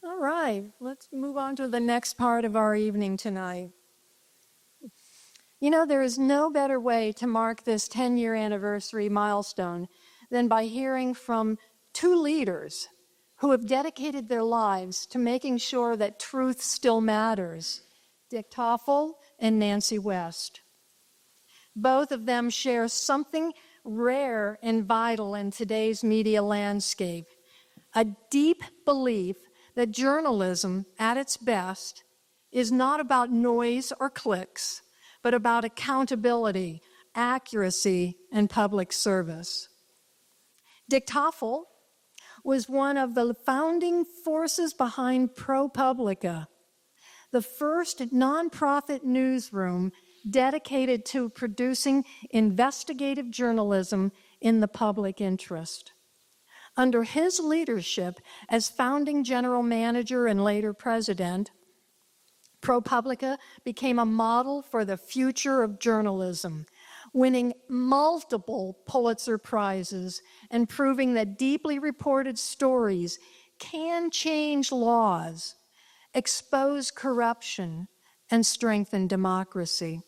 All right, let's move on to the next part of our evening tonight. You know, there is no better way to mark this 10-year anniversary milestone than by hearing from two leaders who have dedicated their lives to making sure that truth still matters, Dick Tofel and Nancy West. Both of them share something rare and vital in today's media landscape, a deep belief that journalism, at its best, is not about noise or clicks, but about accountability, accuracy, and public service. Dick Tofel was one of the founding forces behind ProPublica, the first nonprofit newsroom dedicated to producing investigative journalism in the public interest. Under his leadership as founding general manager and later president, ProPublica became a model for the future of journalism, winning multiple Pulitzer Prizes and proving that deeply reported stories can change laws, expose corruption, and strengthen democracy.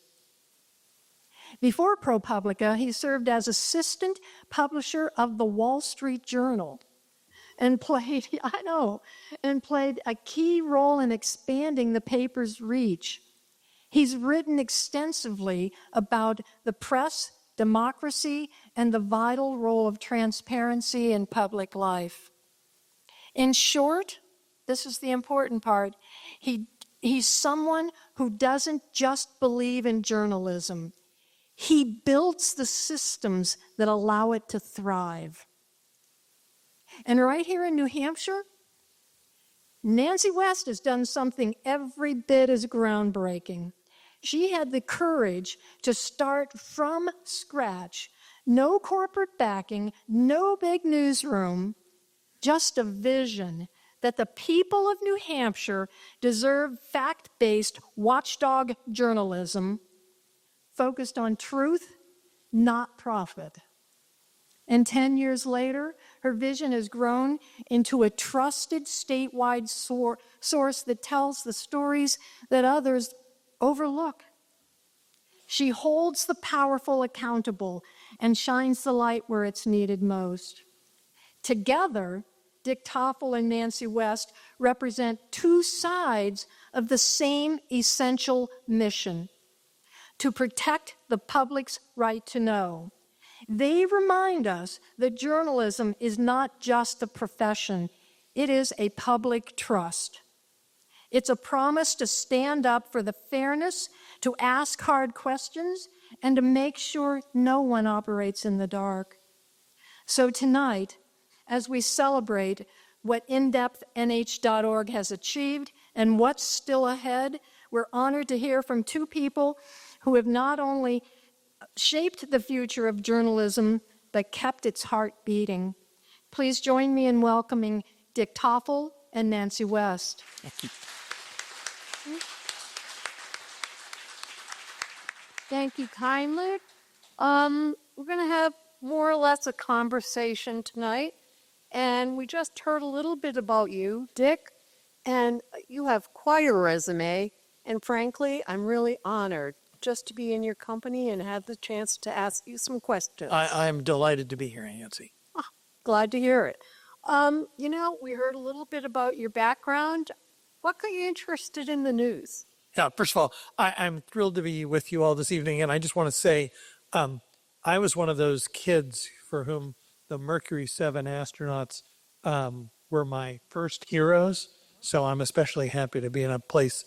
Before ProPublica, he served as assistant publisher of the Wall Street Journal and played a key role in expanding the paper's reach. He's written extensively about the press, democracy, and the vital role of transparency in public life. In short, this is the important part, he's someone who doesn't just believe in journalism. He builds the systems that allow it to thrive. And right here in New Hampshire, Nancy West has done something every bit as groundbreaking. She had the courage to start from scratch. No corporate backing, no big newsroom, just a vision that the people of New Hampshire deserve fact-based watchdog journalism focused on truth, not profit. And 10 years later, her vision has grown into a trusted statewide source that tells the stories that others overlook. She holds the powerful accountable and shines the light where it's needed most. Together, Dick Tofel and Nancy West represent two sides of the same essential mission: to protect the public's right to know. They remind us that journalism is not just a profession, it is a public trust. It's a promise to stand up for the fairness, to ask hard questions, and to make sure no one operates in the dark. So tonight, as we celebrate what InDepthNH.org has achieved and what's still ahead, we're honored to hear from two people who have not only shaped the future of journalism, but kept its heart beating. Please join me in welcoming Dick Tofel and Nancy West. Thank you. Thank you kindly. We're going to have more or less a conversation tonight, and we just heard a little bit about you, Dick, and you have quite a resume, and frankly, I'm really honored just to be in your company and have the chance to ask you some questions. I'm delighted to be here, Nancy. Glad to hear it. We heard a little bit about your background. What got you interested in the news? Yeah, first of all, I'm thrilled to be with you all this evening, and I just want to say I was one of those kids for whom the Mercury 7 astronauts were my first heroes, so I'm especially happy to be in a place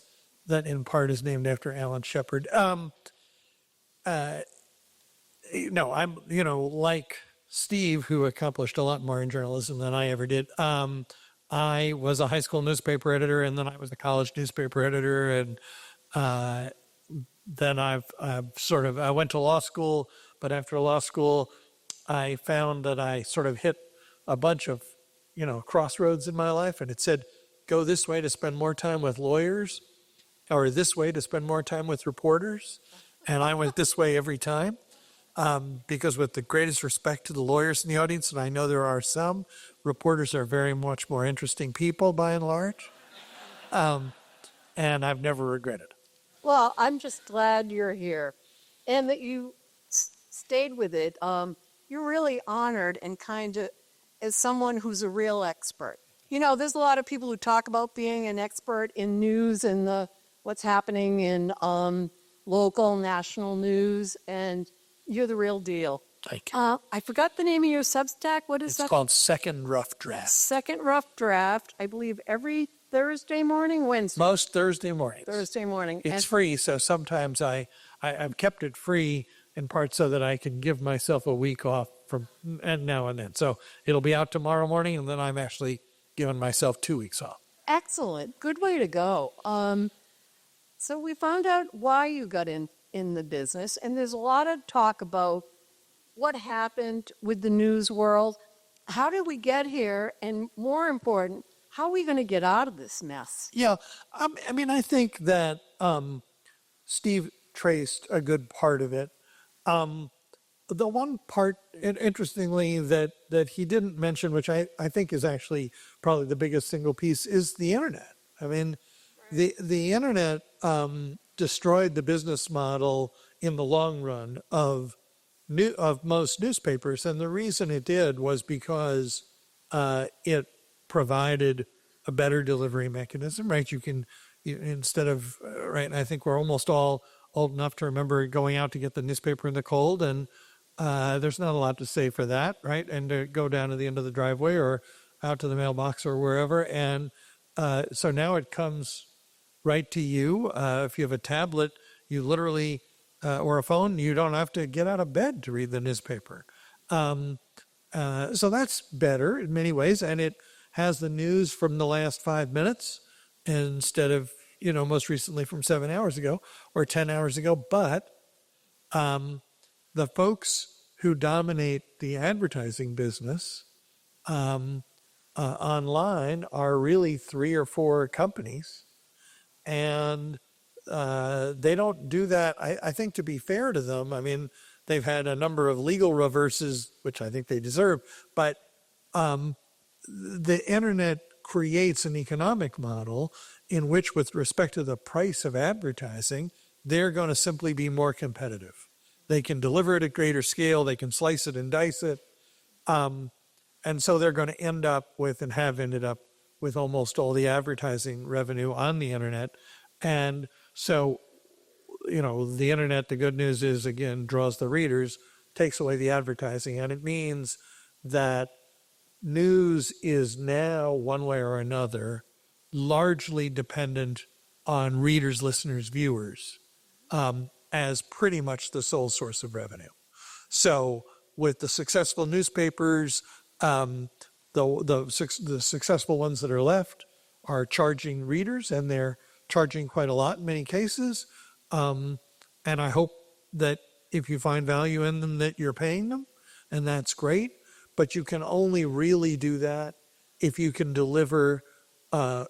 that in part is named after Alan Shepard. I'm, like Steve, who accomplished a lot more in journalism than I ever did. I was a high school newspaper editor, and then I was a college newspaper editor, and then I went to law school, but after law school, I found that I sort of hit a bunch of, crossroads in my life, and it said, go this way to spend more time with lawyers, or this way to spend more time with reporters, and I went this way every time, because with the greatest respect to the lawyers in the audience, and I know there are some, reporters are very much more interesting people by and large. and I've never regretted. Well, I'm just glad you're here and that you stayed with it. You're really honored and kind of as someone who's a real expert. You know, there's a lot of people who talk about being an expert in news and what's happening in local, national news, and you're the real deal. Thank you. I forgot the name of your Substack. What is It's that? called Second Rough Draft. Second Rough Draft. I believe every Thursday morning, Wednesday. Most Thursday mornings. Thursday morning. It's free, so sometimes I've kept it free in part so that I can give myself a week off from and now and then. So it'll be out tomorrow morning, and then I'm actually giving myself 2 weeks off. Excellent. Good way to go. So we found out why you got in the business, and there's a lot of talk about what happened with the news world. How did we get here? And more important, how are we going to get out of this mess? Yeah, I mean, I think that Steve traced a good part of it. The one part, interestingly, that he didn't mention, which I think is actually probably the biggest single piece, is the internet. I mean, the internet destroyed the business model in the long run of most newspapers, and the reason it did was because it provided a better delivery mechanism, right? Instead of, right, I think we're almost all old enough to remember going out to get the newspaper in the cold, and there's not a lot to say for that, right? And to go down to the end of the driveway or out to the mailbox or wherever. And so now it comes right to you. If you have a tablet, you literally, or a phone, you don't have to get out of bed to read the newspaper. So that's better in many ways, and it has the news from the last 5 minutes instead of, most recently from 7 hours ago or 10 hours ago. But the folks who dominate the advertising business online are really 3 or 4 companies, and they don't do that, I think, to be fair to them. I mean, they've had a number of legal reverses, which I think they deserve, but the internet creates an economic model in which, with respect to the price of advertising, they're going to simply be more competitive. They can deliver it at greater scale, they can slice it and dice it, and so they're going to end up with, and have ended up with, almost all the advertising revenue on the internet. And so, the internet, the good news is, again, draws the readers, takes away the advertising, and it means that news is now, one way or another, largely dependent on readers, listeners, viewers, as pretty much the sole source of revenue. So with the successful newspapers, the successful ones that are left are charging readers, and they're charging quite a lot in many cases. And I hope that if you find value in them, that you're paying them, and that's great. But you can only really do that if you can deliver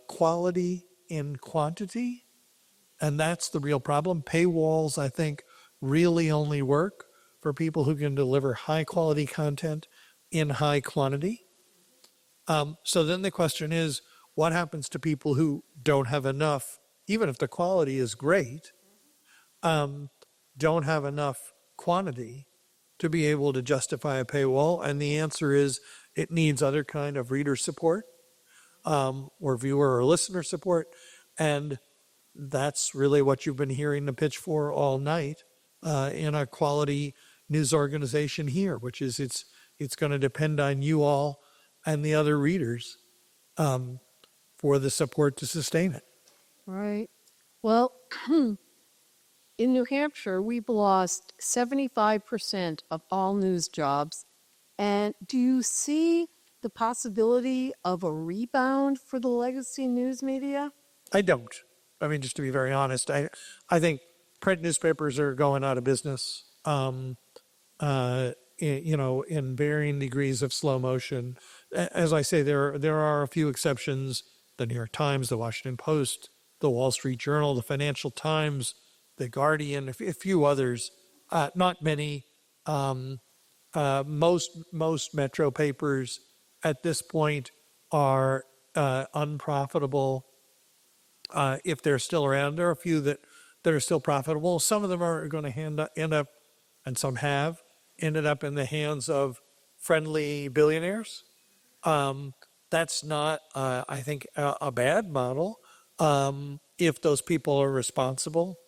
quality in quantity, and that's the real problem. Paywalls, I think, really only work for people who can deliver high quality content in high quantity. So then the question is, what happens to people who don't have enough, even if the quality is great, don't have enough quantity to be able to justify a paywall? And the answer is, it needs other kind of reader support, or viewer or listener support. And that's really what you've been hearing the pitch for all night in a quality news organization here, which is it's going to depend on you all and the other readers for the support to sustain it. Right. Well, in New Hampshire, we've lost 75% of all news jobs. And do you see the possibility of a rebound for the legacy news media? I don't. I mean, just to be very honest, I think print newspapers are going out of business, in varying degrees of slow motion. As I say, there are a few exceptions: the New York Times, the Washington Post, the Wall Street Journal, the Financial Times, the Guardian, a few others. Not many. Most metro papers at this point are unprofitable, if they're still around. There are a few that are still profitable. Some of them are going to end up, and some have ended up in the hands of friendly billionaires. That's not, I think, a bad model if those people are responsible.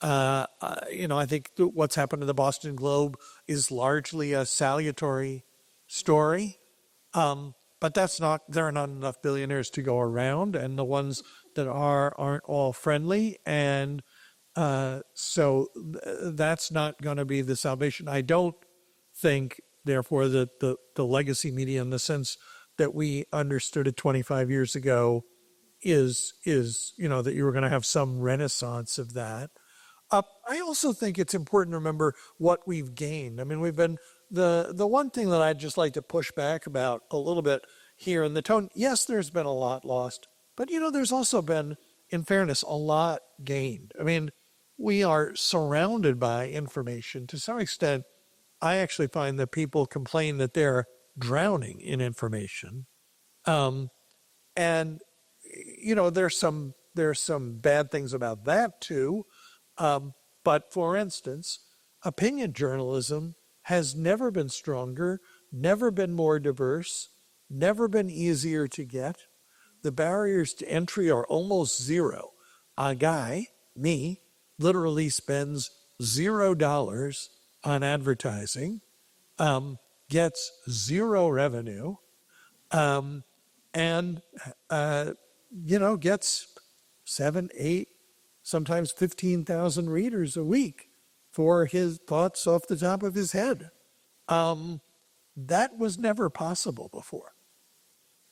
I think what's happened to the Boston Globe is largely a salutary story. But that's not, there are not enough billionaires to go around, and the ones that aren't all friendly. And that's not going to be the salvation. I don't think, therefore, that the legacy media, in the sense that we understood it 25 years ago, is that you were going to have some renaissance of that. I also think it's important to remember what we've gained. I mean, we've been the one thing that I'd just like to push back about a little bit here in the tone. Yes, there's been a lot lost, but there's also been, in fairness, a lot gained. I mean, we are surrounded by information. To some extent, I actually find that people complain that they're drowning in information. And there's some bad things about that too. But for instance, opinion journalism has never been stronger, never been more diverse, never been easier to get. The barriers to entry are almost zero. A guy, me, literally spends $0 on advertising, gets zero revenue, and gets 7, 8, sometimes 15,000 readers a week for his thoughts off the top of his head. That was never possible before.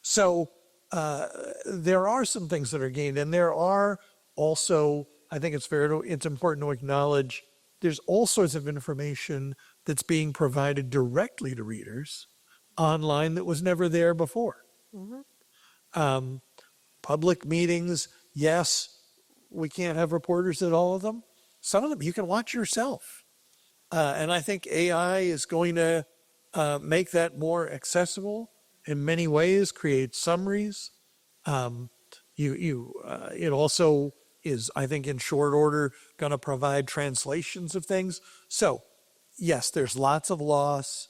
So there are some things that are gained, and there are also, I think it's important to acknowledge, there's all sorts of information that's being provided directly to readers online that was never there before. Mm-hmm. Public meetings, yes, we can't have reporters at all of them. Some of them you can watch yourself. And I think AI is going to make that more accessible in many ways, create summaries. It also is, I think, in short order, going to provide translations of things. So, yes, there's lots of loss.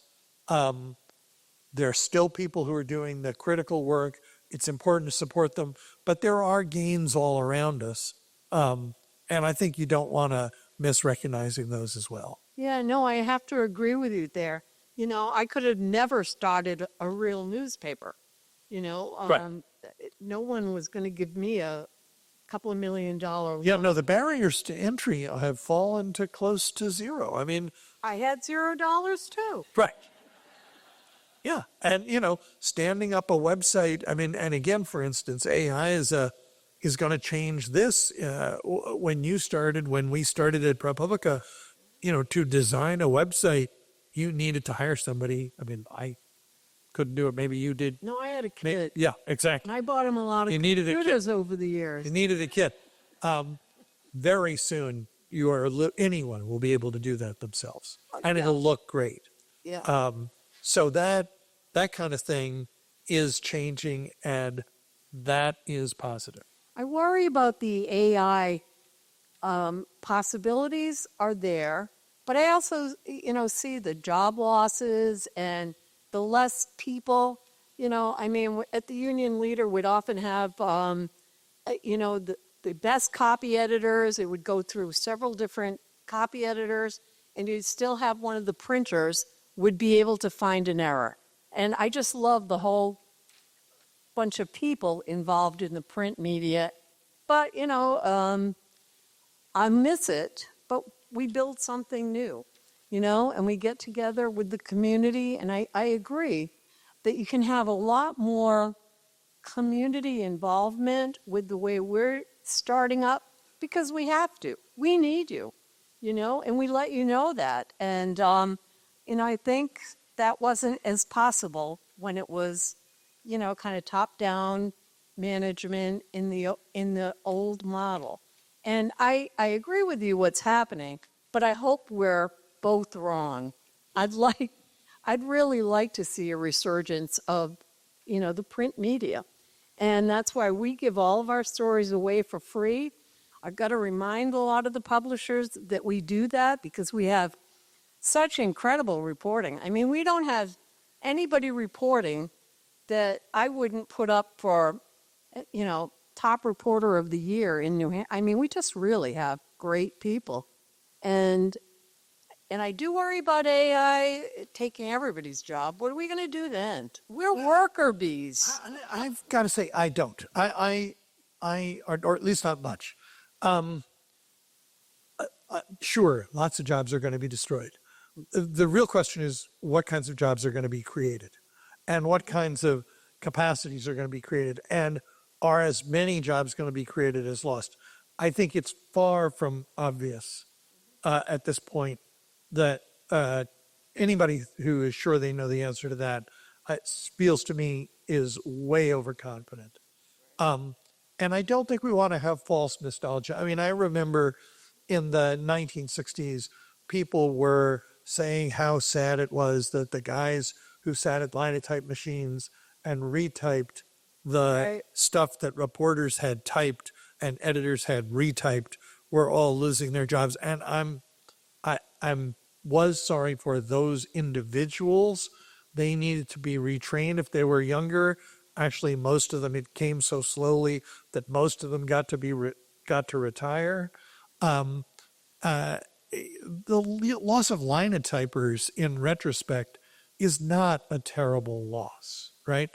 There are still people who are doing the critical work. It's important to support them, but there are gains all around us. And I think you don't want to miss recognizing those as well. Yeah, no, I have to agree with you there. I could have never started a real newspaper. Right. No one was going to give me a couple of $1 million. Yeah, no, the barriers to entry have fallen to close to zero. I mean, I had $0 too. right. Yeah, and standing up a website. I mean, and again, for instance, AI is going to change this. When we started at ProPublica, to design a website, you needed to hire somebody. I mean, I couldn't do it. Maybe you did. No, I had a kit. Yeah, exactly. And I bought him a lot of computers over the years. You needed a kit. Very soon, anyone will be able to do that themselves, and it'll look great. Yeah. So that kind of thing is changing, and that is positive. I worry about the AI possibilities are there, but I also, see the job losses and the less people. I mean, at the Union Leader, we'd often have, the best copy editors. It would go through several different copy editors, and you'd still have one of the printers would be able to find an error. And I just love the whole bunch of people involved in the print media. But, I miss it, but we build something new, and we get together with the community. And I agree that you can have a lot more community involvement with the way we're starting up, because we have to. We need you, and we let you know that. And, I think that wasn't as possible when it was, kind of top-down management in the old model. And I agree with you what's happening, but I hope we're both wrong. I'd really like to see a resurgence of, the print media. And that's why we give all of our stories away for free. I've got to remind a lot of the publishers that we do that because we have such incredible reporting. I mean, we don't have anybody reporting that I wouldn't put up for, top reporter of the year in New Hampshire. I mean, we just really have great people. And I do worry about AI taking everybody's job. What are we going to do then? We're worker bees. I've got to say, I don't. Or at least not much. Sure, lots of jobs are going to be destroyed. The real question is what kinds of jobs are going to be created and what kinds of capacities are going to be created, and are as many jobs going to be created as lost? I think it's far from obvious at this point that anybody who is sure they know the answer to that feels to me is way overconfident. And I don't think we want to have false nostalgia. I mean, I remember in the 1960s, people were saying how sad it was that the guys who sat at linotype machines and retyped the stuff that reporters had typed and editors had retyped were all losing their jobs. And I'm was sorry for those individuals. They needed to be retrained if they were younger. Actually, most of them, it came so slowly that most of them got to retire. The loss of linotypers in retrospect is not a terrible loss, right?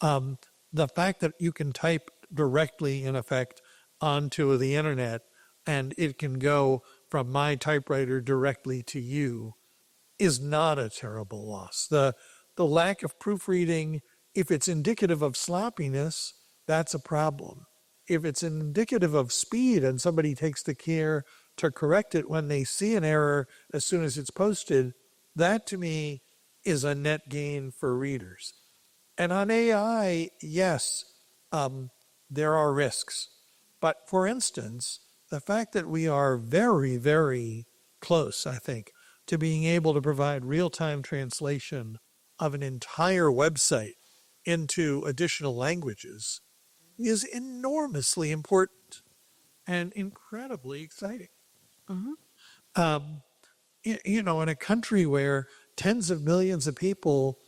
The fact that you can type directly, in effect, onto the internet and it can go from my typewriter directly to you is not a terrible loss. The lack of proofreading, if it's indicative of sloppiness, that's a problem. If it's indicative of speed and somebody takes the care to correct it when they see an error as soon as it's posted, that to me is a net gain for readers. And on AI, yes, there are risks. But for instance, the fact that we are very, very close, I think, to being able to provide real-time translation of an entire website into additional languages is enormously important and incredibly exciting. In a country where tens of millions of people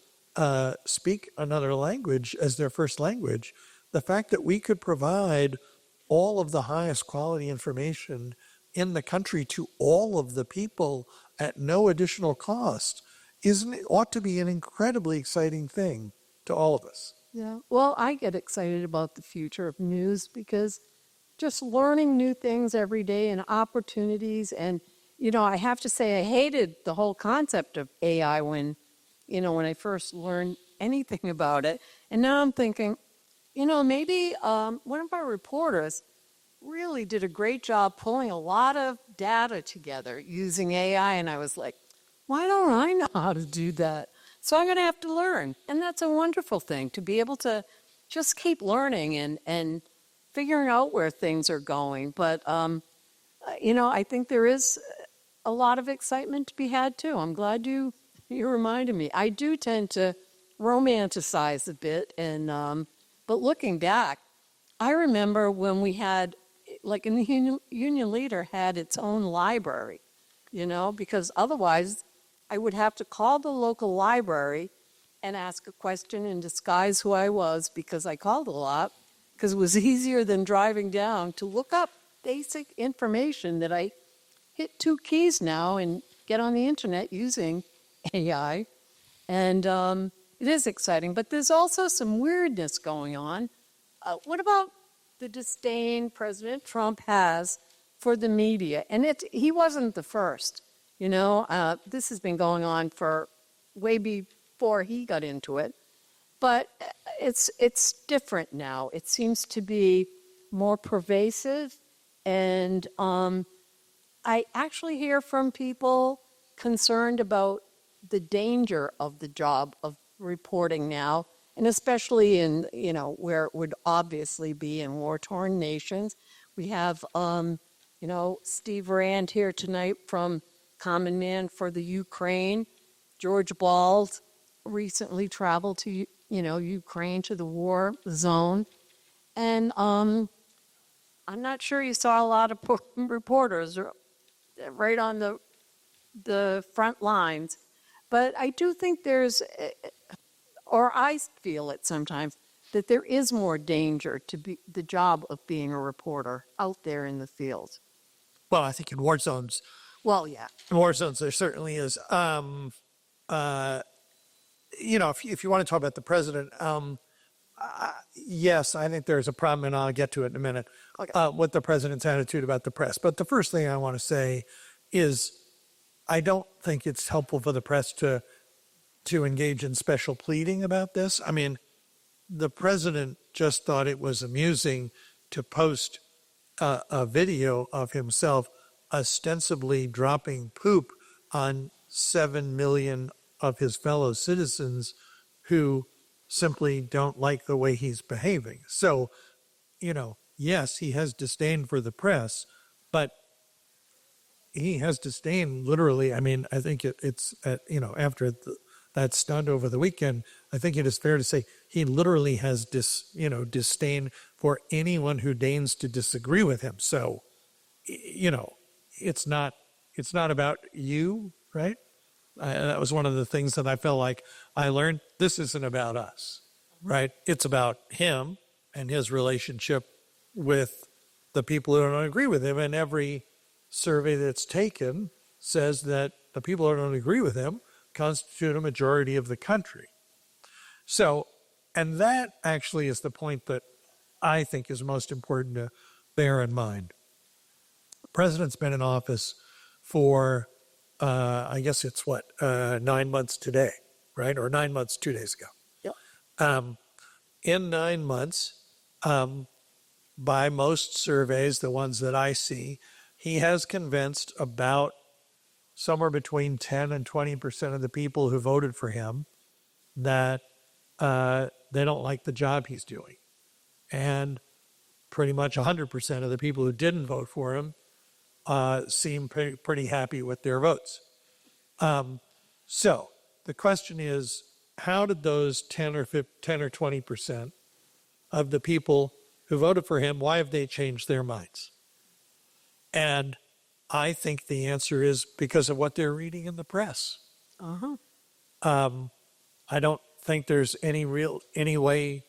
speak another language as their first language, the fact that we could provide all of the highest quality information in the country to all of the people at no additional cost ought to be an incredibly exciting thing to all of us. Yeah. Well, I get excited about the future of news because just learning new things every day and opportunities. And, I have to say, I hated the whole concept of AI when I first learned anything about it. And now I'm thinking, maybe one of our reporters really did a great job pulling a lot of data together using AI. And I was like, why don't I know how to do that? So I'm going to have to learn. And that's a wonderful thing to be able to just keep learning and figuring out where things are going. But, I think there is a lot of excitement to be had too. I'm glad you reminded me. I do tend to romanticize a bit, and but looking back, I remember when we had, like, in the Union Leader had its own library, because otherwise I would have to call the local library and ask a question and disguise who I was because I called a lot, because it was easier than driving down to look up basic information that I hit 2 keys now and get on the internet using AI. And it is exciting, but there's also some weirdness going on. What about the disdain President Trump has for the media? And he wasn't the first. This has been going on for way before he got into it. But it's different now. It seems to be more pervasive, and I actually hear from people concerned about the danger of the job of reporting now, and especially in, where it would obviously be in war-torn nations. We have, Steve Rand here tonight from Common Man for the Ukraine. George Bald recently traveled to, Ukraine, to the war zone. And I'm not sure you saw a lot of reporters right on the front lines, but I do think there's, or I feel it sometimes, that there is more danger to be the job of being a reporter out there in the field. Well, I think in war zones, Well, yeah. there certainly is. If you want to talk about the president, yes, I think there's a problem, and I'll get to it in a minute, Okay. with the president's attitude about the press. But the first thing I want to say is I don't think it's helpful for the press to engage in special pleading about this. I mean, the president just thought it was amusing to post a video of himself ostensibly dropping poop on 7 million of his fellow citizens who simply don't like the way he's behaving. So, yes, he has disdain for the press, but he has disdain literally. I mean, I think it's, after that stunt over the weekend, I think it is fair to say he literally has disdain for anyone who deigns to disagree with him. So, it's not about you, right? That was one of the things that I felt like I learned. This isn't about us, right? It's about him and his relationship with the people who don't agree with him. And every survey that's taken says that the people who don't agree with him constitute a majority of the country. So, and that actually is the point that I think is most important to bear in mind. The president's been in office for, I guess it's 9 months today, right? Or 9 months 2 days ago. Yep. In 9 months, by most surveys, the ones that I see, he has convinced about somewhere between 10 and 20% of the people who voted for him that they don't like the job he's doing. And pretty much 100% of the people who didn't vote for him seem pretty happy with their votes. So the question is, how did those 10 or 20% of the people who voted for him, why have they changed their minds? And I think the answer is because of what they're reading in the press. Uh-huh. I don't think there's any way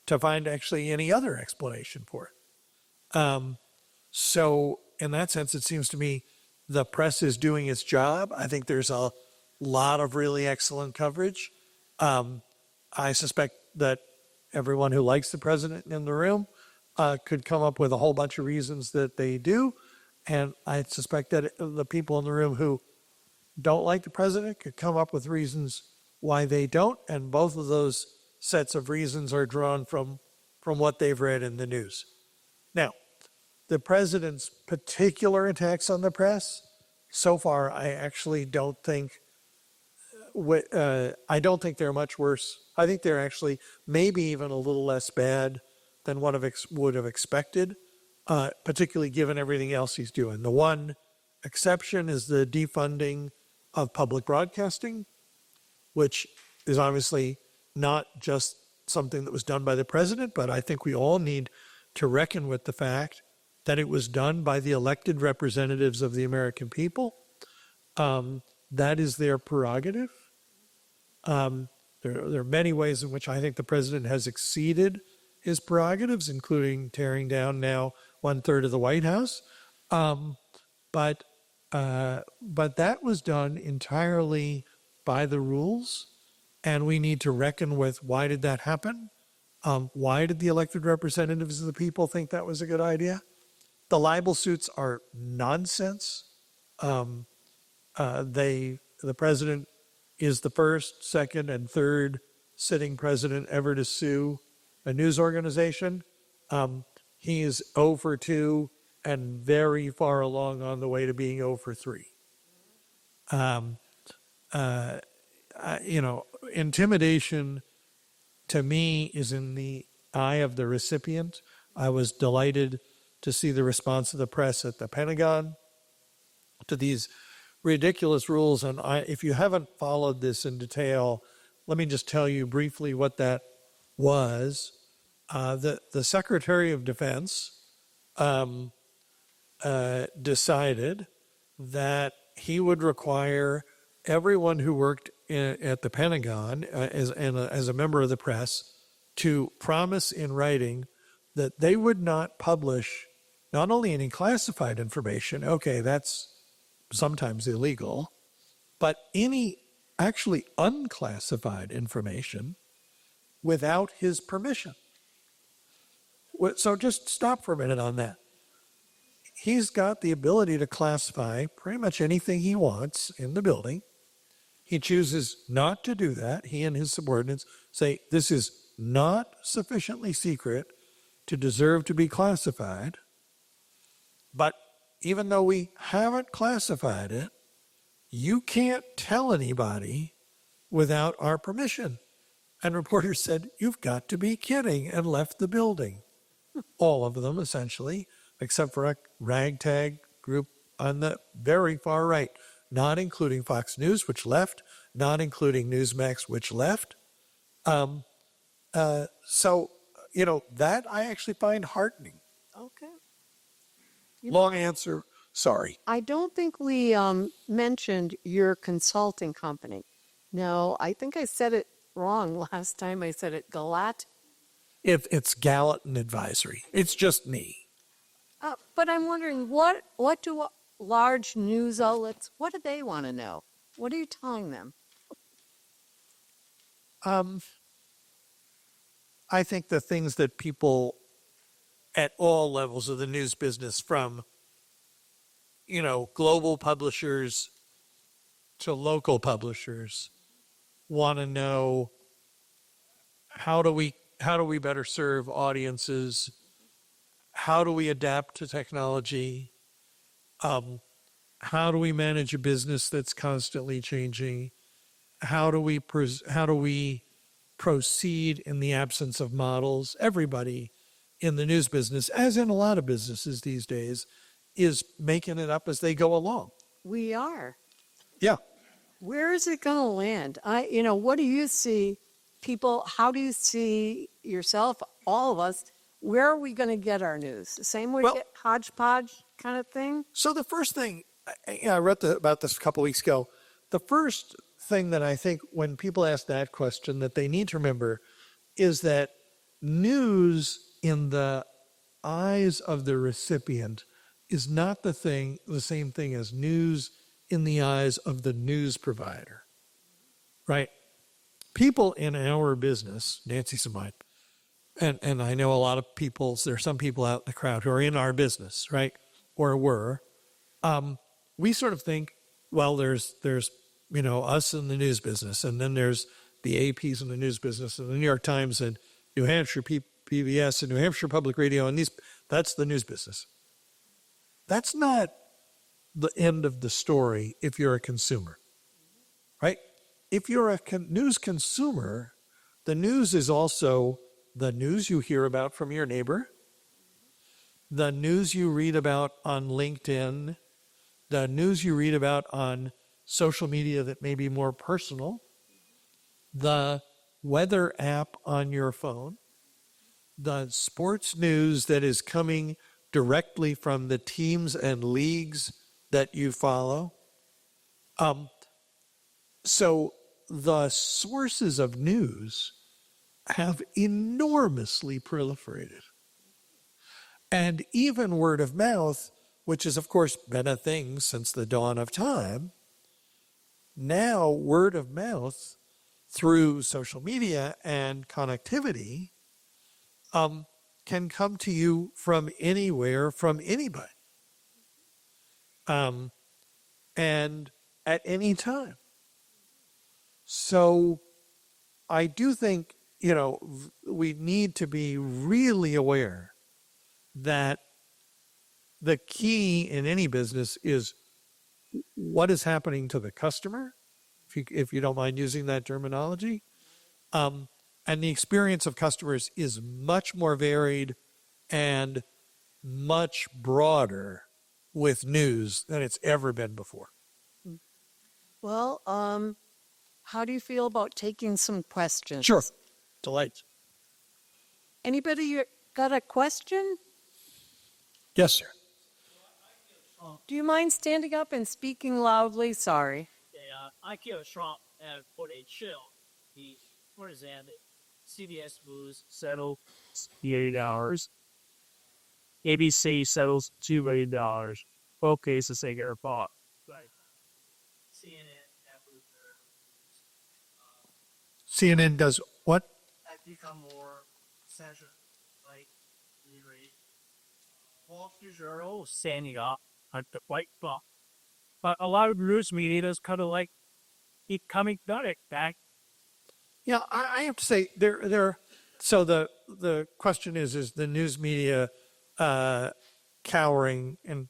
to find actually any other explanation for it. So in that sense, it seems to me the press is doing its job. I think there's a lot of really excellent coverage. I suspect that everyone who likes the president in the room could come up with a whole bunch of reasons that they do. And I suspect that the people in the room who don't like the president could come up with reasons why they don't. And both of those sets of reasons are drawn from what they've read in the news. Now, the president's particular attacks on the press, so far, I actually don't think, I don't think they're much worse. I think they're actually maybe even a little less bad than one would have expected, particularly given everything else he's doing. The one exception is the defunding of public broadcasting, which is obviously not just something that was done by the president, but I think we all need to reckon with the fact that it was done by the elected representatives of the American people. That is their prerogative. There are many ways in which I think the president has exceeded his prerogatives, including tearing down now 1/3 of the White House. But that was done entirely by the rules, and we need to reckon with why did that happen? Why did the elected representatives of the people think that was a good idea? The libel suits are nonsense. The president is the first, second, and third sitting president ever to sue a news organization. He is 0 for 2 and very far along on the way to being 0 for 3. Intimidation to me is in the eye of the recipient. I was delighted to see the response of the press at the Pentagon to these ridiculous rules. And if you haven't followed this in detail, let me just tell you briefly what that was. the Secretary of Defense decided that he would require everyone who worked at the Pentagon as a member of the press to promise in writing that they would not publish not only any classified information, okay, that's sometimes illegal, but any actually unclassified information without his permission. So just stop for a minute on that. He's got the ability to classify pretty much anything he wants in the building. He chooses not to do that. He and his subordinates say, this is not sufficiently secret to deserve to be classified. But even though we haven't classified it, you can't tell anybody without our permission. And reporters said, you've got to be kidding, and left the building. All of them, essentially, except for a ragtag group on the very far right, not including Fox News, which left, not including Newsmax, which left. So, that I actually find heartening. Okay. Long answer, sorry. I don't think we mentioned your consulting company. No, I think I said it wrong last time. I said it Galat. It's Gallatin Advisory. It's just me. But I'm wondering, what do large news outlets, what do they want to know? What are you telling them? I think the things that people at all levels of the news business, from global publishers to local publishers, want to know, how do we better serve audiences? How do we adapt to technology? How do we manage a business that's constantly changing? How do we proceed in the absence of models? Everybody in the news business, as in a lot of businesses these days, is making it up as they go along. We are. Yeah. Where is it going to land? What do you see, people? How do you see yourself, all of us? Where are we going to get our news? The same way, get hodgepodge kind of thing? So the first thing, I read about this a couple weeks ago. The first thing that I think when people ask that question that they need to remember is that news in the eyes of the recipient is not the same thing as news in the eyes of the news provider, right? People in our business, Nancy's and mine, and I know a lot of people, there's some people out in the crowd who are in our business, right? Or were. We sort of think, well, there's us in the news business, and then there's the APs in the news business, and the New York Times, and New Hampshire PBS, and New Hampshire Public Radio, and that's the news business. That's not the end of the story if you're a consumer, right? If you're a news consumer, the news is also the news you hear about from your neighbor, the news you read about on LinkedIn, the news you read about on social media that may be more personal, the weather app on your phone, the sports news that is coming directly from the teams and leagues that you follow. So the sources of news have enormously proliferated. And even word of mouth, which has, of course, been a thing since the dawn of time, now word of mouth through social media and connectivity can come to you from anywhere, from anybody, and at any time. So I do think, we need to be really aware that the key in any business is what is happening to the customer, if you don't mind using that terminology. And the experience of customers is much more varied and much broader with news than it's ever been before. Well, how do you feel about taking some questions? Sure. Delight. Anybody got a question? Yes, sir. Do you mind standing up and speaking loudly? Sorry. I kill Trump and put a chill. The president, CBS News settled $8. ABC settles $2 million. Both cases they get bought. Right. CNN CNN does what? have become more censored, like Wall Street Journal standing up at the White Block. But a lot of news media is kind of like keep coming back. Yeah, I have to say so the question is the news media cowering in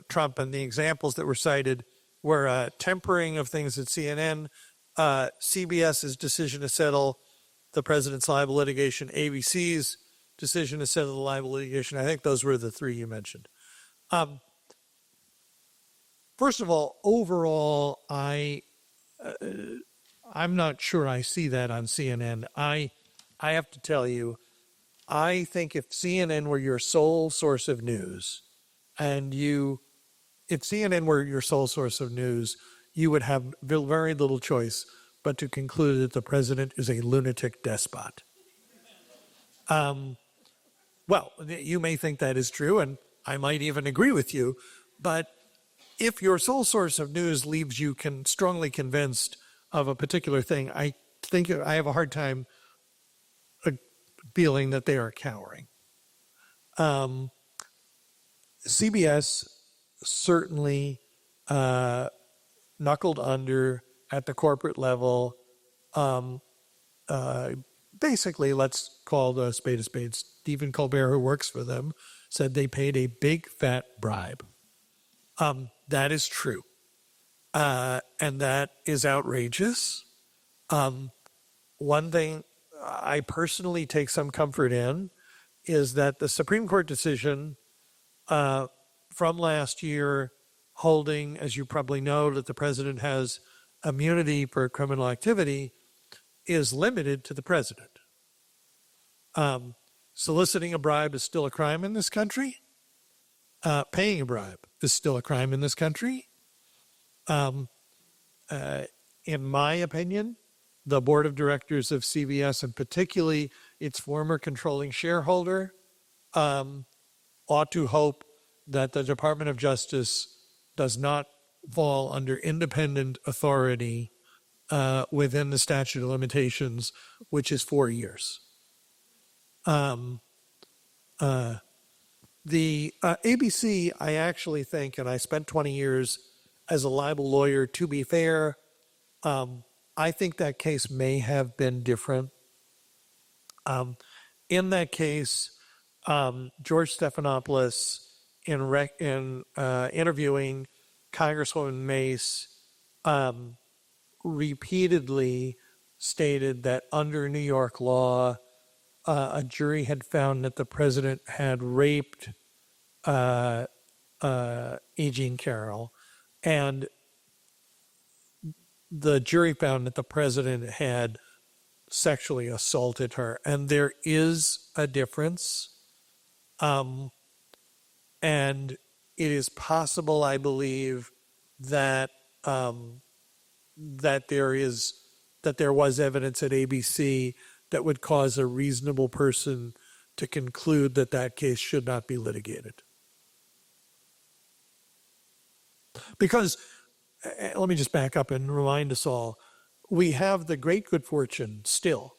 Trump, and the examples that were cited were tempering of things at CNN, CBS's decision to settle the president's libel litigation, ABC's decision to settle the libel litigation. I think those were the three you mentioned. First of all, overall, I'm not sure I see that on CNN. I have to tell you, I think if CNN were your sole source of news, if CNN were your sole source of news, you would have very little choice but to conclude that the president is a lunatic despot. Well, you may think that is true, and I might even agree with you, but if your sole source of news leaves you strongly convinced of a particular thing, I think I have a hard time feeling that they are cowering. CBS certainly knuckled under at the corporate level. Basically, let's call the spade a spade. Stephen Colbert, who works for them, said they paid a big fat bribe. That is true. And that is outrageous. One thing I personally take some comfort in is that the Supreme Court decision from last year holding, as you probably know, that the president has immunity for criminal activity is limited to the president. Soliciting a bribe is still a crime in this country. Paying a bribe is still a crime in this country. In my opinion, the board of directors of CBS, and particularly its former controlling shareholder, ought to hope that the Department of Justice does not fall under independent authority within the statute of limitations, which is 4 years. The ABC, I actually think, and I spent 20 years as a libel lawyer, to be fair, I think that case may have been different. In that case, George Stephanopoulos, in interviewing Congresswoman Mace, repeatedly stated that under New York law, a jury had found that the president had raped E. Jean Carroll, and the jury found that the president had sexually assaulted her. And there is a difference. And it is possible, I believe, that that there was evidence at ABC that would cause a reasonable person to conclude that that case should not be litigated. Because, let me just back up and remind us all, we have the great good fortune still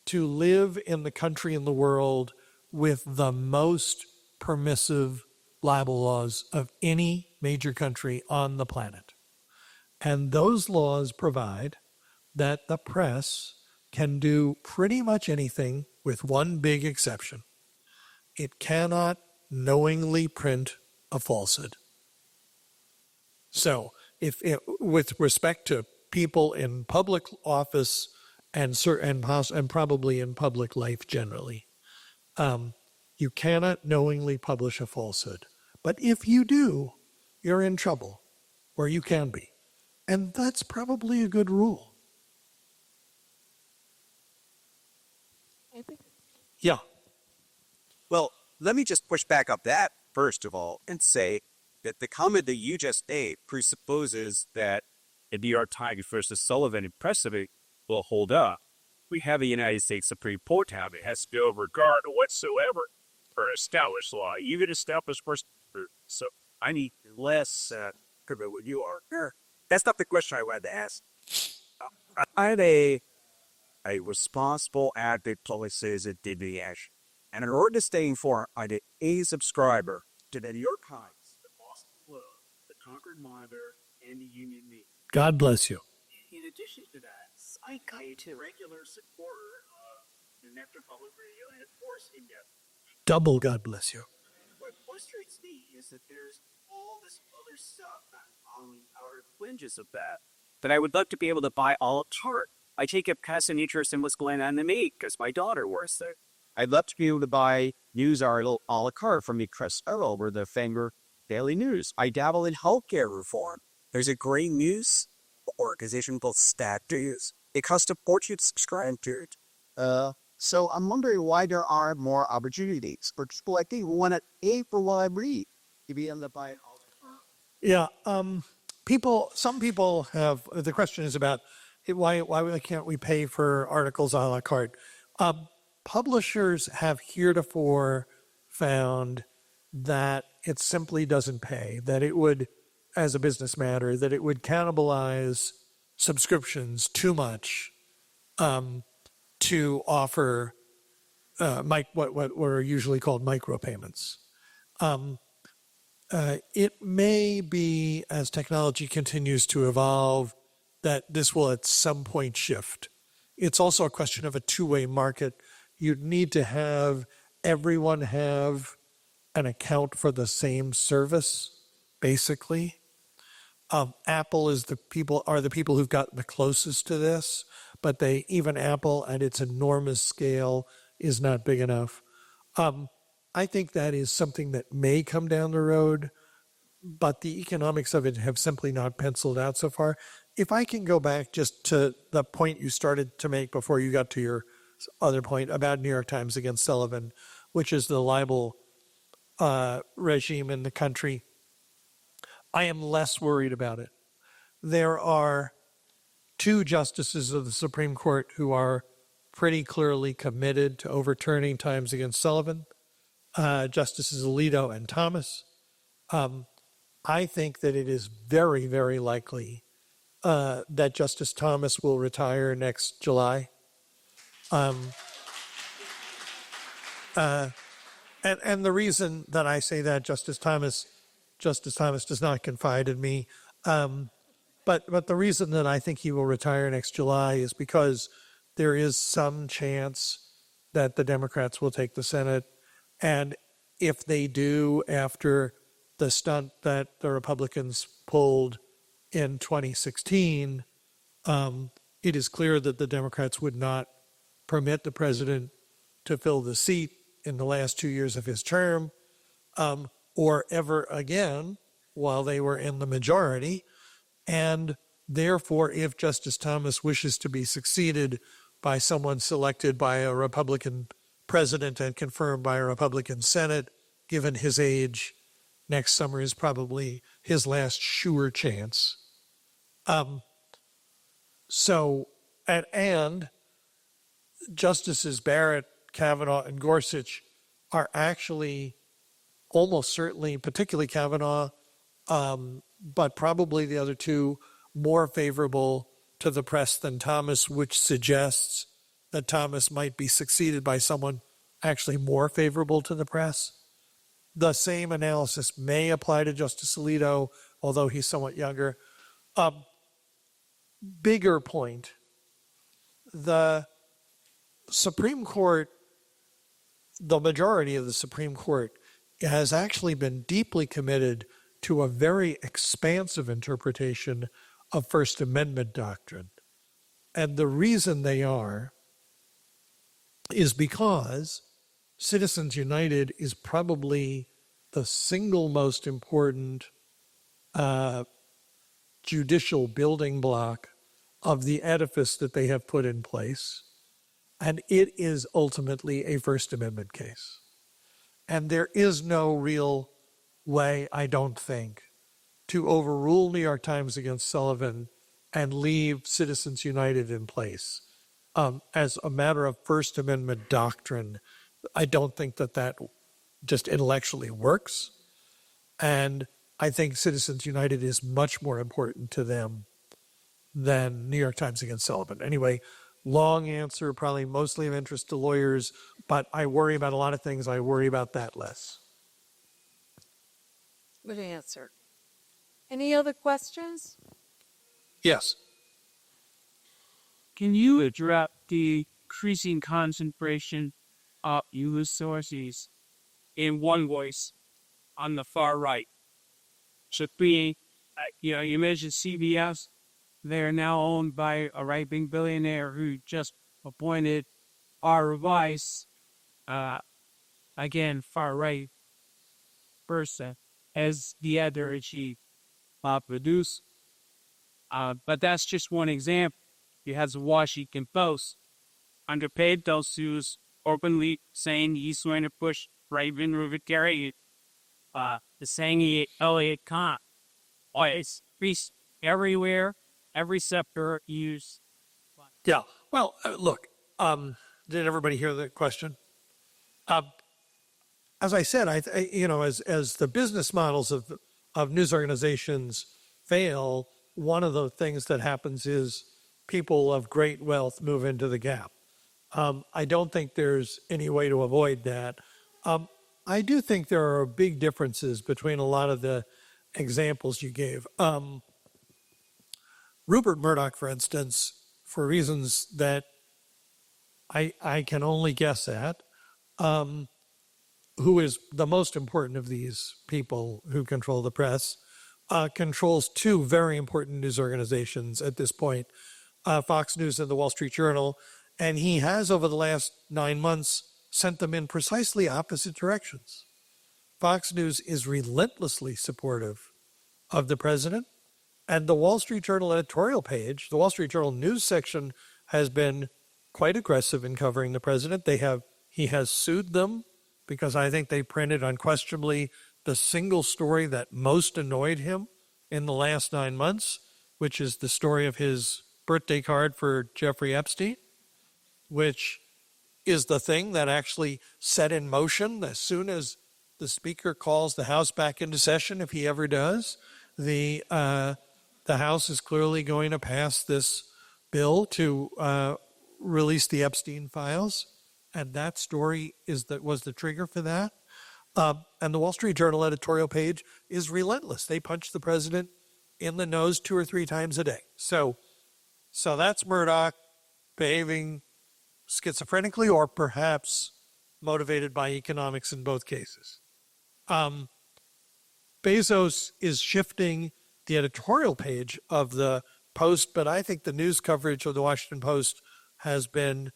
to live in the country in the world with the most permissive libel laws of any major country on the planet. And those laws provide that the press can do pretty much anything with one big exception. It cannot knowingly print a falsehood. So, with respect to people in public office and probably in public life generally, you cannot knowingly publish a falsehood. But if you do, you're in trouble, or you can be. And that's probably a good rule. I think Yeah. Well, let me just push back up that, first of all, and say that the comment that you just made presupposes that the New York Times versus Sullivan precedent will hold up. We have a United States Supreme Court now that has no regard whatsoever for established law, even established first. So I need less commitment what you are. Sure. That's not the question I wanted to ask. I'm a responsible advocate policies at DBH. And in order to stay informed, I did a subscriber to the New York Times, the Boston Globe, the Concord Monitor, and the Union News. God bless you. In addition to that, I got a regular supporter of the Nectar Public Radio and, of course, InDepth. Double God bless you. What frustrates me is that there's all this other stuff on our fringes of that I would love to be able to buy a la carte. I take a constant interest in what's going on in the meat because my daughter works there. I'd love to be able to buy news article a la carte from the Chris Earl or the Fanger Daily News. I dabble in healthcare reform. There's a great news organization called Stat News. It costs a fortune to subscribe to it. So I'm wondering why there aren't more opportunities for people like me who want to pay for what I read to be able to buy it all. Yeah. Some people have, the question is about why can't we pay for articles a la carte? Publishers have heretofore found that it simply doesn't pay, that it would, as a business matter, that it would cannibalize subscriptions too much to offer what were usually called micropayments. It may be, as technology continues to evolve, that this will at some point shift. It's also a question of a two-way market. You'd need to have everyone have an account for the same service, basically. Apple are the people who've gotten the closest to this, but even Apple at its enormous scale is not big enough. I think that is something that may come down the road, but the economics of it have simply not penciled out so far. If I can go back just to the point you started to make before you got to your other point about New York Times against Sullivan, which is the libel regime in the country, I am less worried about it. There are two justices of the Supreme Court who are pretty clearly committed to overturning Times against Sullivan, Justices Alito and Thomas. I think that it is very, very likely that Justice Thomas will retire next July. And the reason that I say that, Justice Thomas does not confide in me. But the reason that I think he will retire next July is because there is some chance that the Democrats will take the Senate. And if they do, after the stunt that the Republicans pulled in 2016, it is clear that the Democrats would not permit the president to fill the seat in the last 2 years of his term, or ever again while they were in the majority. And therefore, if Justice Thomas wishes to be succeeded by someone selected by a Republican president and confirmed by a Republican Senate, given his age, next summer is probably his last sure chance. And Justices Barrett, Kavanaugh, and Gorsuch are actually almost certainly, particularly Kavanaugh, but probably the other two, more favorable to the press than Thomas, which suggests that Thomas might be succeeded by someone actually more favorable to the press. The same analysis may apply to Justice Alito, although he's somewhat younger. Bigger point, the Supreme Court, the majority of the Supreme Court has actually been deeply committed to a very expansive interpretation of First Amendment doctrine. And the reason they are is because Citizens United is probably the single most important judicial building block of the edifice that they have put in place. And it is ultimately a First Amendment case. And there is no real way, I don't think, to overrule New York Times against Sullivan and leave Citizens United in place. As a matter of First Amendment doctrine, I don't think that that just intellectually works. And I think Citizens United is much more important to them than New York Times against Sullivan. Anyway, long answer, probably mostly of interest to lawyers, but I worry about a lot of things. I worry about that less. Good answer. Any other questions? Yes. Can you address the increasing concentration of news sources in one voice on the far right? Should be, you mentioned CBS. They're now owned by a right-wing billionaire who just appointed our vice, again, far-right person, as the editor-in-chief of the news. But that's just one example. You have the Washington Post, underpaid those who's openly saying he's going to push right-wing Rubicari, the saying Elliot Kahn. It's everywhere, every sector used. Yeah. Well, look, did everybody hear the question? As I said, as the business models of news organizations fail, one of the things that happens is people of great wealth move into the gap. I don't think there's any way to avoid that. I do think there are big differences between a lot of the examples you gave. Rupert Murdoch, for instance, for reasons that I can only guess at, who is the most important of these people who control the press, controls two very important news organizations at this point, Fox News and the Wall Street Journal. And he has, over the last 9 months, sent them in precisely opposite directions. Fox News is relentlessly supportive of the president. And the Wall Street Journal editorial page, the Wall Street Journal news section, has been quite aggressive in covering the president. He has sued them because I think they printed unquestionably the single story that most annoyed him in the last 9 months, which is the story of his birthday card for Jeffrey Epstein, which is the thing that actually set in motion as soon as the speaker calls the House back into session, if he ever does, the House is clearly going to pass this bill to release the Epstein files, and that story was the trigger for that. And the Wall Street Journal editorial page is relentless. They punch the president in the nose 2 or 3 times a day. So that's Murdoch behaving schizophrenically or perhaps motivated by economics in both cases. Bezos is shifting the editorial page of the Post, but I think the news coverage of the Washington Post has been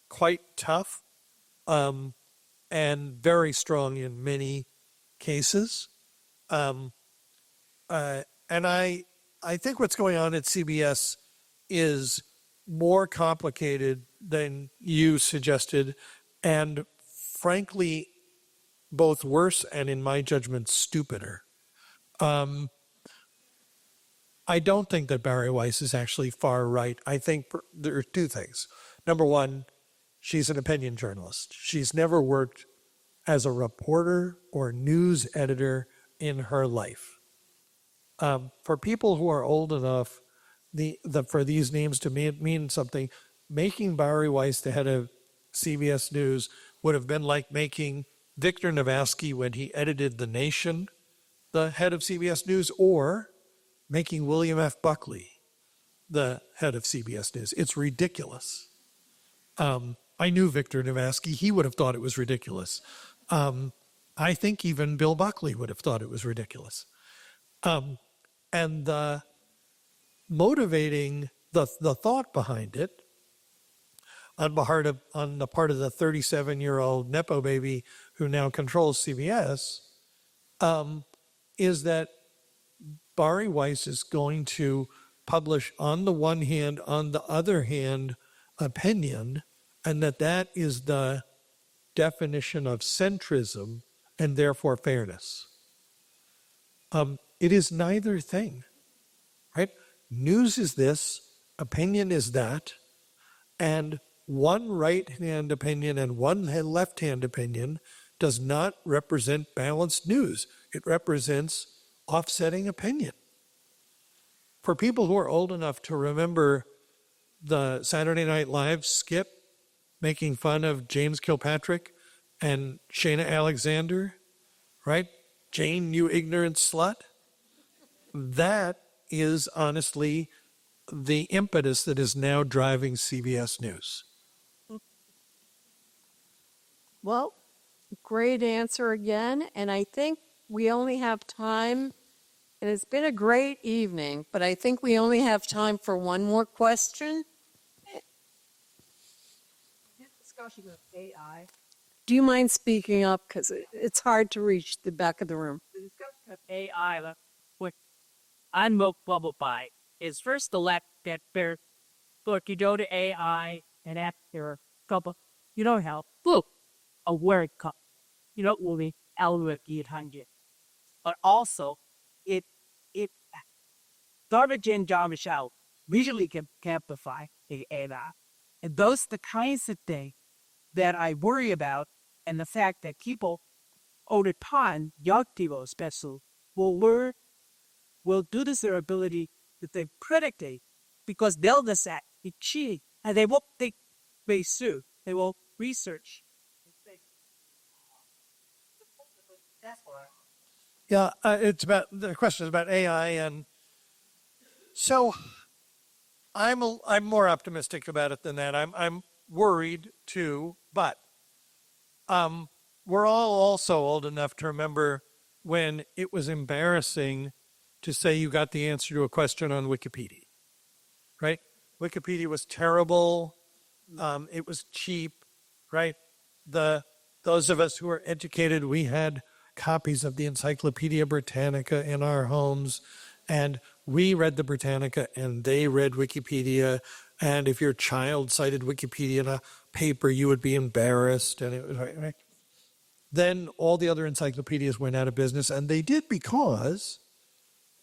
quite tough and very strong in many cases. And I think what's going on at CBS is more complicated than you suggested, and frankly, both worse and, in my judgment, stupider. I don't think that Bari Weiss is actually far right. I think there are 2 things. Number one, she's an opinion journalist. She's never worked as a reporter or news editor in her life. For people who are old enough for these names to mean something, making Bari Weiss the head of CBS News would have been like making Victor Navasky, when he edited The Nation, the head of CBS News, or making William F. Buckley the head of CBS News. It's ridiculous. I knew Victor Navasky. He would have thought it was ridiculous. I think even Bill Buckley would have thought it was ridiculous. And the motivating, the thought behind it, on the part of the 37-year-old Nepo baby who now controls CBS, is that Bari Weiss is going to publish, on the one hand, on the other hand, opinion, and that is the definition of centrism, and therefore fairness. It is neither thing, right? News is this, opinion is that, and one right-hand opinion and one left-hand opinion does not represent balanced news. It represents offsetting opinion. For people who are old enough to remember the Saturday Night Live skit making fun of James Kilpatrick and Shana Alexander, right? Jane, you ignorant slut. That is honestly the impetus that is now driving CBS News. Well, great answer again. And I think we only have time, and it's been a great evening, but I think we only have time for one more question. Discussion of AI. Do you mind speaking up? Because it's hard to reach the back of the room. The discussion of AI, which I'm most troubled by, is first the lack that there, look, you go to AI and after a couple, you don't have, look, a word cup. You don't really elevate 800. But also, it garbage in, garbage out, visually can amplify the AI. And those the kinds of things that I worry about, and the fact that people over time, young people especially, will do this their ability that they predicate because they'll decide it's cheating and they won't think they sue. They will research. That's why. Yeah, the question is about AI, and so I'm more optimistic about it than that. I'm worried too, but we're all also old enough to remember when it was embarrassing to say you got the answer to a question on Wikipedia, right? Wikipedia was terrible. It was cheap, right? Those of us who are educated, we had copies of the Encyclopedia Britannica in our homes, and we read the Britannica and they read Wikipedia. And if your child cited Wikipedia in a paper, you would be embarrassed. And it was right. Then all the other encyclopedias went out of business, and they did because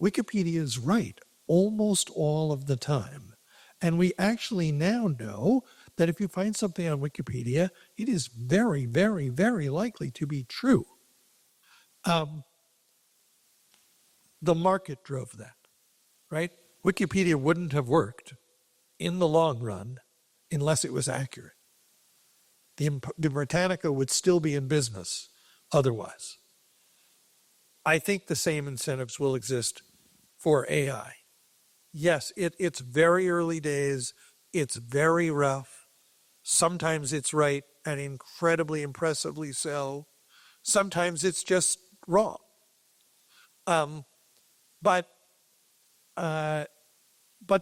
Wikipedia is right almost all of the time. And we actually now know that if you find something on Wikipedia, it is very, very, very likely to be true. The market drove that, right? Wikipedia wouldn't have worked in the long run unless it was accurate. The Britannica would still be in business otherwise. I think the same incentives will exist for AI. Yes, it's very early days. It's very rough. Sometimes it's right and incredibly impressively so. Sometimes it's just wrong. But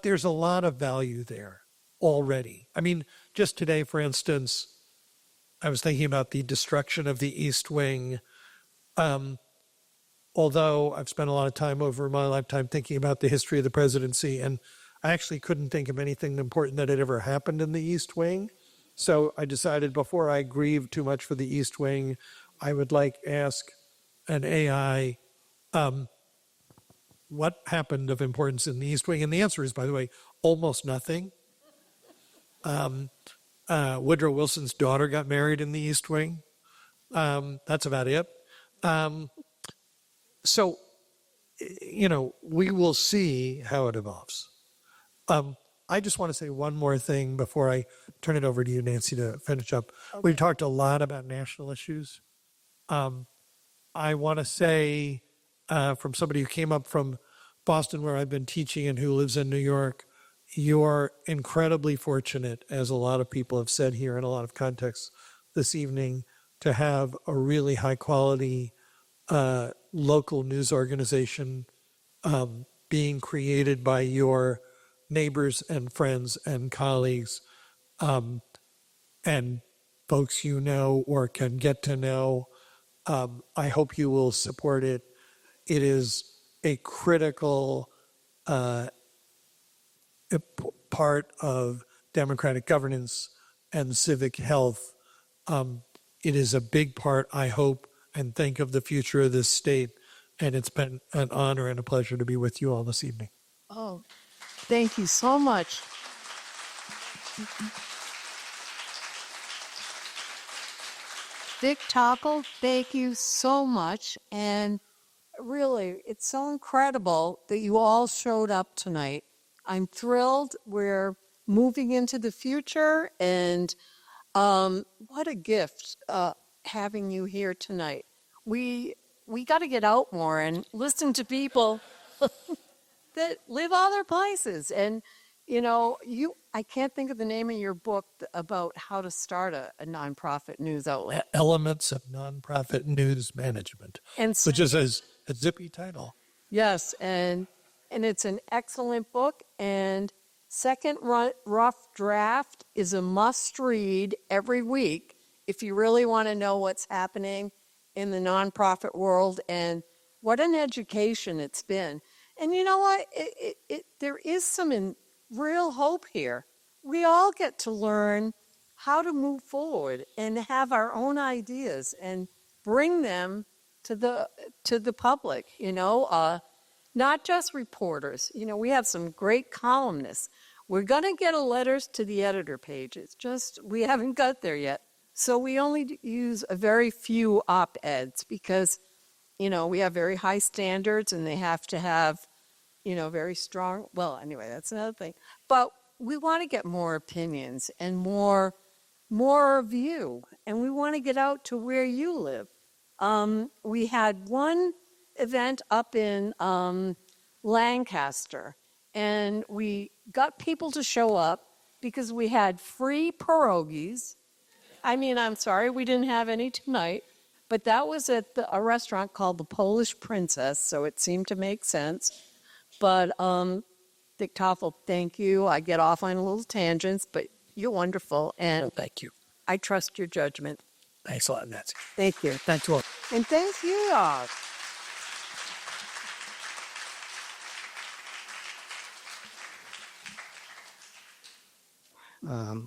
there's a lot of value there already. I mean, just today, for instance, I was thinking about the destruction of the East Wing. Although I've spent a lot of time over my lifetime thinking about the history of the presidency, and I actually couldn't think of anything important that had ever happened in the East Wing. So I decided before I grieve too much for the East Wing, I would ask an AI, what happened of importance in the East Wing? And the answer is, by the way, almost nothing. Woodrow Wilson's daughter got married in the East Wing. That's about it. So, we will see how it evolves. I just want to say one more thing before I turn it over to you, Nancy, to finish up. Okay. We've talked a lot about national issues. I want to say, from somebody who came up from Boston, where I've been teaching, and who lives in New York, you're incredibly fortunate, as a lot of people have said here in a lot of contexts this evening, to have a really high quality local news organization being created by your neighbors and friends and colleagues and folks you know or can get to know. I hope you will support it. It is a critical part of democratic governance and civic health. It is a big part, I hope, and think of the future of this state. And it's been an honor and a pleasure to be with you all this evening. Oh, thank you so much. Dick Tofel, thank you so much. And really, it's so incredible that you all showed up tonight. I'm thrilled. We're moving into the future, and what a gift having you here tonight. We got to get out more and listen to people that live other places. And I can't think of the name of your book about how to start a nonprofit news outlet. Elements of Nonprofit News Management, And which is a zippy title. yes, and it's an excellent book. And Second Rough Draft is a must-read every week if you really want to know what's happening in the nonprofit world, and what an education it's been. And you know what? There is some real hope here. We all get to learn how to move forward and have our own ideas and bring them to the public, not just reporters. We have some great columnists. We're going to get letters to the editor page. It's just we haven't got there yet. So we only use a very few op-eds because, we have very high standards, and they have to have, very strong, well, anyway, that's another thing. But we want to get more opinions and more of you, and we want to get out to where you live. We had one event up in Lancaster, and we got people to show up because we had free pierogies. I'm sorry, we didn't have any tonight, but that was at a restaurant called the Polish Princess, so it seemed to make sense. But Dick Tofel, thank you. I get off on little tangents, but you're wonderful, and Thank you. I trust your judgment. Thanks a lot, Nancy. Thank you. Thanks a lot. And thank you all.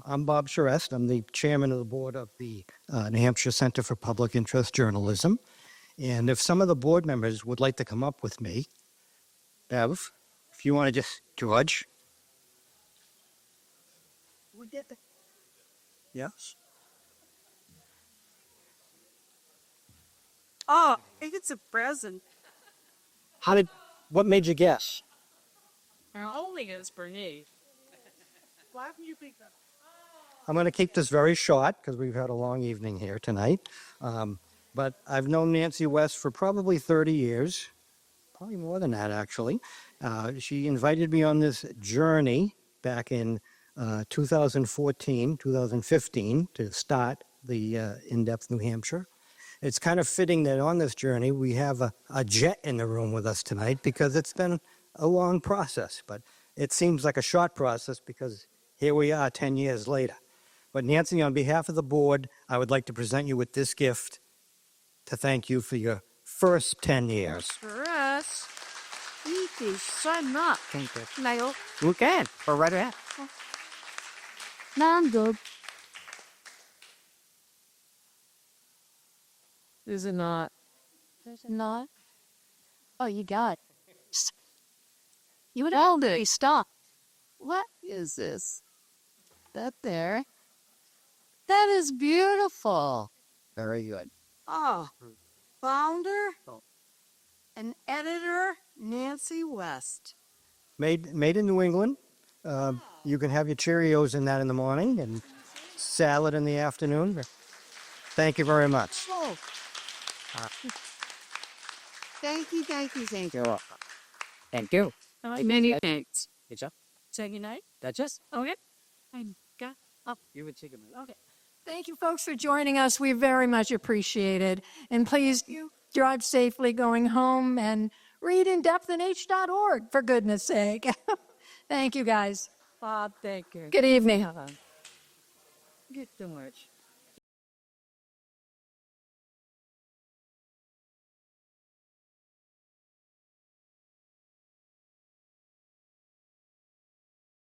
I'm Bob Charest. I'm the chairman of the board of the New Hampshire Center for Public Interest Journalism. And if some of the board members would like to come up with me, Bev, if you want to just, George. Yes. Oh, it's a present. What made you guess? Only is Bernice. Why haven't you picked up? I'm going to keep this very short because we've had a long evening here tonight. But I've known Nancy West for probably 30 years, probably more than that, actually. She invited me on this journey back in 2014, 2015 to start the In-Depth New Hampshire. It's kind of fitting that on this journey we have a jet in the room with us tonight because it's been a long process, but it seems like a short process because here we are 10 years later. But Nancy, on behalf of the board, I would like to present you with this gift to thank you for your first 10 years. For us, it is so much. Thank you. Nail. You can. Go right ahead. No, I'm good. Is it not? There's a knot. Oh, you got it. You would hold it. Stop. What is this? That there? That is beautiful. Very good. Oh, founder and editor, Nancy West. Made in New England. You can have your Cheerios in that in the morning and salad in the afternoon. Thank you very much. Oh. Thank you, thank you, thank you. You're welcome. Thank you. Many thanks. Good job. Say goodnight. That's just. Okay. I got up. You would take a minute. Okay. Thank you, folks, for joining us. We very much appreciate it. And please drive safely going home and read InDepthNH.org, for goodness sake. Thank you, guys. Bob, thank you. Good evening. Get too much.